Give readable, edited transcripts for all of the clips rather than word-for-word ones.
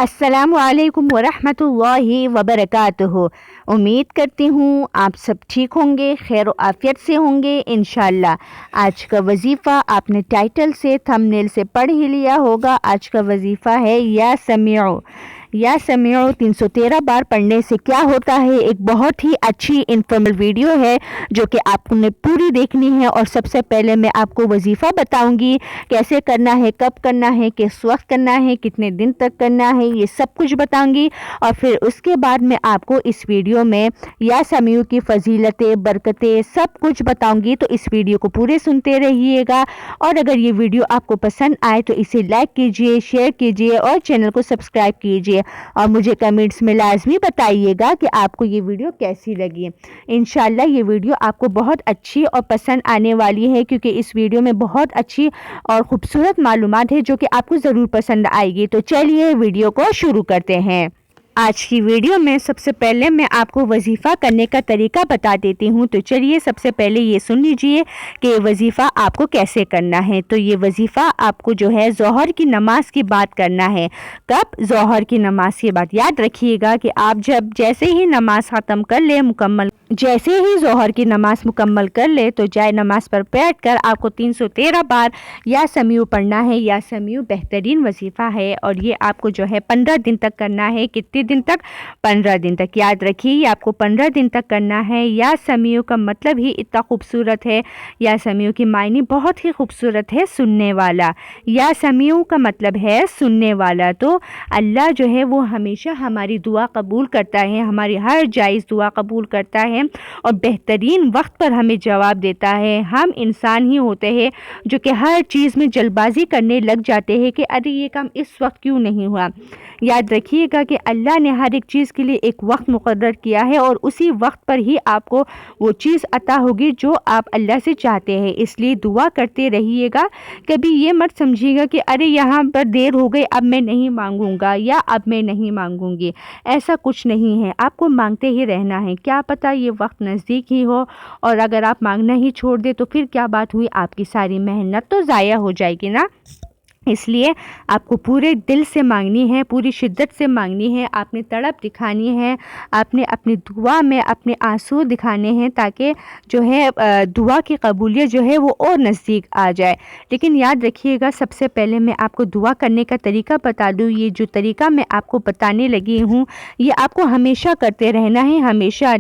अस्सलामु अलैकुम वरहमतुल्लाहि वबरकातुहू। उम्मीद करती हूँ आप सब ठीक होंगे, खैर व आफियत से होंगे इंशाअल्लाह। आज का वजीफ़ा आपने टाइटल से, थंबनेल से पढ़ ही लिया होगा। आज का वजीफ़ा है या समीउ 313 बार पढ़ने से क्या होता है। एक बहुत ही अच्छी इन्फॉर्मेटिव वीडियो है जो कि आपने पूरी देखनी है। और सबसे पहले मैं आपको वजीफ़ा बताऊंगी कैसे करना है, कब करना है, किस वक्त करना है, कितने दिन तक करना है, ये सब कुछ बताऊंगी। और फिर उसके बाद मैं आपको इस वीडियो में या समीउ की फजीलतें, बरकतें सब कुछ बताऊंगी। तो इस वीडियो को पूरे सुनते रहिएगा। और अगर ये वीडियो आपको पसंद आए तो इसे लाइक कीजिए, शेयर कीजिए और चैनल को सब्सक्राइब कीजिए। और मुझे कमेंट्स में लाजमी बताइएगा कि आपको ये वीडियो कैसी लगी। इंशाल्लाह ये वीडियो आपको बहुत अच्छी और पसंद आने वाली है, क्योंकि इस वीडियो में बहुत अच्छी और ख़ूबसूरत मालूमात है जो कि आपको ज़रूर पसंद आएगी। तो चलिए वीडियो को शुरू करते हैं। आज की वीडियो में सबसे पहले मैं आपको वजीफ़ा करने का तरीका बता देती हूँ। तो चलिए सबसे पहले ये सुन लीजिए कि वजीफ़ा आपको कैसे करना है। तो ये वजीफ़ा आपको जो है ज़ोहर की नमाज की बात करना है। कब? ज़ोहर की नमाज की बात। याद रखिएगा कि आप जैसे ही नमाज ख़त्म कर ले, जैसे ही ज़ोहर की नमाज मुकम्मल कर ले तो जाए नमाज पर बैठकर आपको 313 बार या समीउ पढ़ना है। या समीउ बेहतरीन वजीफ़ा है और ये आपको जो है 15 दिन तक करना है। कितने दिन तक? 15 दिन तक। याद रखिए ये आपको 15 दिन तक करना है। या समीउ का मतलब ही इतना खूबसूरत है। या समीउ की मायने बहुत ही खूबसूरत है, सुनने वाला। या समीउ का मतलब है सुनने वाला। तो अल्लाह जो है वो हमेशा हमारी दुआ कबूल करता है, हमारी हर जायज़ दुआ कबूल करता है और बेहतरीन वक्त पर हमें जवाब देता है। हम इंसान ही होते हैं जो कि हर चीज़ में जल्दबाजी करने लग जाते हैं कि अरे ये काम इस वक्त क्यों नहीं हुआ। याद रखिएगा कि अल्लाह ने हर एक चीज़ के लिए एक वक्त मुकर्रर किया है और उसी वक्त पर ही आपको वो चीज़ अता होगी जो आप अल्लाह से चाहते हैं। इसलिए दुआ करते रहिएगा। कभी ये मत समझिएगा कि अरे यहाँ पर देर हो गई, अब मैं नहीं मांगूंगा या अब मैं नहीं मांगूंगी। ऐसा कुछ नहीं है, आपको मांगते ही रहना है। क्या पता ये वक्त नज़दीक ही हो और अगर आप मांगना ही छोड़ दे तो फिर क्या बात हुई, आपकी सारी मेहनत तो ज़ाया हो जाएगी ना। इसलिए आपको पूरे दिल से मांगनी है, पूरी शिद्दत से मांगनी है। आपने तड़प दिखानी है, आपने अपनी दुआ में अपने आंसू दिखाने हैं ताकि जो है दुआ की कबूलियत जो है वो और नज़दीक आ जाए। लेकिन याद रखिएगा सबसे पहले मैं आपको दुआ करने का तरीका बता दूँ। ये जो तरीका मैं आपको बताने लगी हूँ ये आपको हमेशा करते रहना है। हमेशा,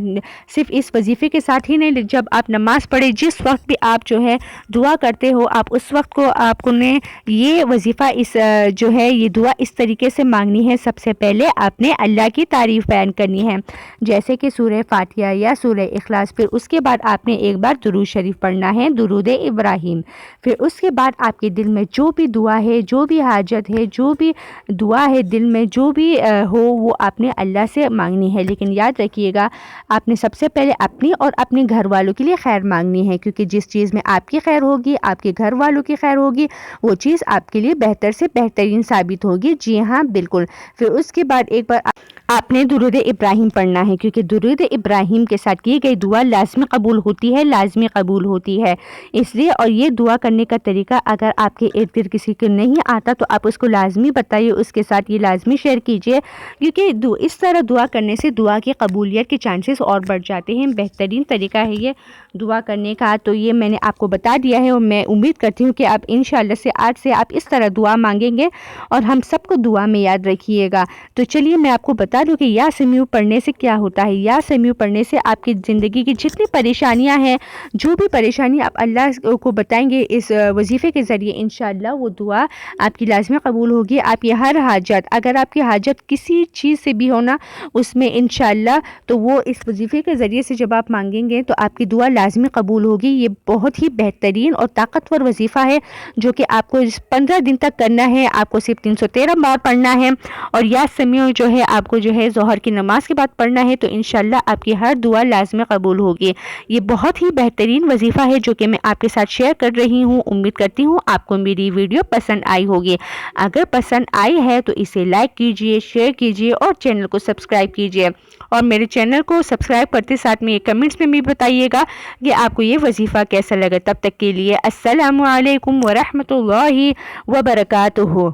सिर्फ इस वजीफ़े के साथ ही नहीं, जब आप नमाज़ पढ़े, जिस वक्त भी आप जो है दुआ करते हो, आप उस वक्त को आपको ने ये वजीफ़ा इस जो है ये दुआ इस तरीके से मांगनी है। सबसे पहले आपने अल्लाह की तारीफ़ बयान करनी है, जैसे कि सूरह फातिहा या सूरह इखलास। फिर उसके बाद आपने एक बार दुरूद शरीफ पढ़ना है, दुरूद इब्राहिम। फिर उसके बाद आपके दिल में जो भी दुआ है, जो भी हाजत है, जो भी दुआ है दिल में जो भी हो, वो आपने अल्लाह से मांगनी है। लेकिन याद रखिएगा आपने सबसे पहले अपनी और अपने घर वालों के लिए खैर मांगनी है, क्योंकि जिस चीज़ में आपकी खैर होगी, आपके घर वालों की खैर होगी, वो चीज़ आपके लिए बेहतर से बेहतरीन साबित होगी। जी हाँ, बिल्कुल। फिर उसके बाद एक बार आपने दुरूद इब्राहिम पढ़ना है, क्योंकि दुरूद इब्राहिम के साथ की गई दुआ लाजमी कबूल होती है, लाजमी कबूल होती है। इसलिए और ये दुआ करने का तरीका अगर आपके इर्द गिर्द किसी को नहीं आता तो आप उसको लाजमी बताइए, उसके साथ ये लाजमी शेयर कीजिए, क्योंकि इस तरह दुआ करने से दुआ की कबूलियत के चांसेस और बढ़ जाते हैं। बेहतरीन तरीका है ये दुआ करने का। तो ये मैंने आपको बता दिया है और मैं उम्मीद करती हूँ कि आप इंशाअल्लाह से आज से आप इस तरह दुआ मांगेंगे और हम सबको दुआ में याद रखिएगा। तो चलिए मैं आपको बता दूं कि या समीउ पढ़ने से क्या होता है। या समीउ पढ़ने से आपकी ज़िंदगी की जितनी परेशानियां हैं, जो भी परेशानी आप अल्लाह को बताएंगे इस वजीफ़े के ज़रिए, इंशाअल्लाह वो दुआ आपकी लाज़मी कबूल होगी। आपकी हर हाजत, अगर आपकी हाजत किसी चीज़ से भी हो ना, उसमें इंशाअल्लाह तो वो इस वजीफ़े के ज़रिए से जब आप मांगेंगे तो आपकी दुआ लाज़मी कबूल होगी। ये बहुत ही बेहतरीन और ताकतवर वजीफ़ा है जो कि आपको 15 दिन तक करना है। आपको सिर्फ 313 बार पढ़ना है। और या समीउ जो है आपको जो है ज़ोहर की नमाज के बाद पढ़ना है। तो इंशाअल्लाह आपकी हर दुआ लाज़मी कबूल होगी। ये बहुत ही बेहतरीन वजीफ़ा है जो कि मैं आपके साथ शेयर कर रही हूँ। उम्मीद करती हूँ आपको मेरी वीडियो पसंद आई होगी। अगर पसंद आई है तो इसे लाइक कीजिए, शेयर कीजिए और चैनल को सब्सक्राइब कीजिए। और मेरे चैनल को सब्सक्राइब करते साथ में कमेंट्स में भी बताइएगा कि आपको ये वजीफ़ा कैसा लगा। तब तक के लिए अस्सलामु अलैकुम वरहमतुल्लाहि वबरकातुहू।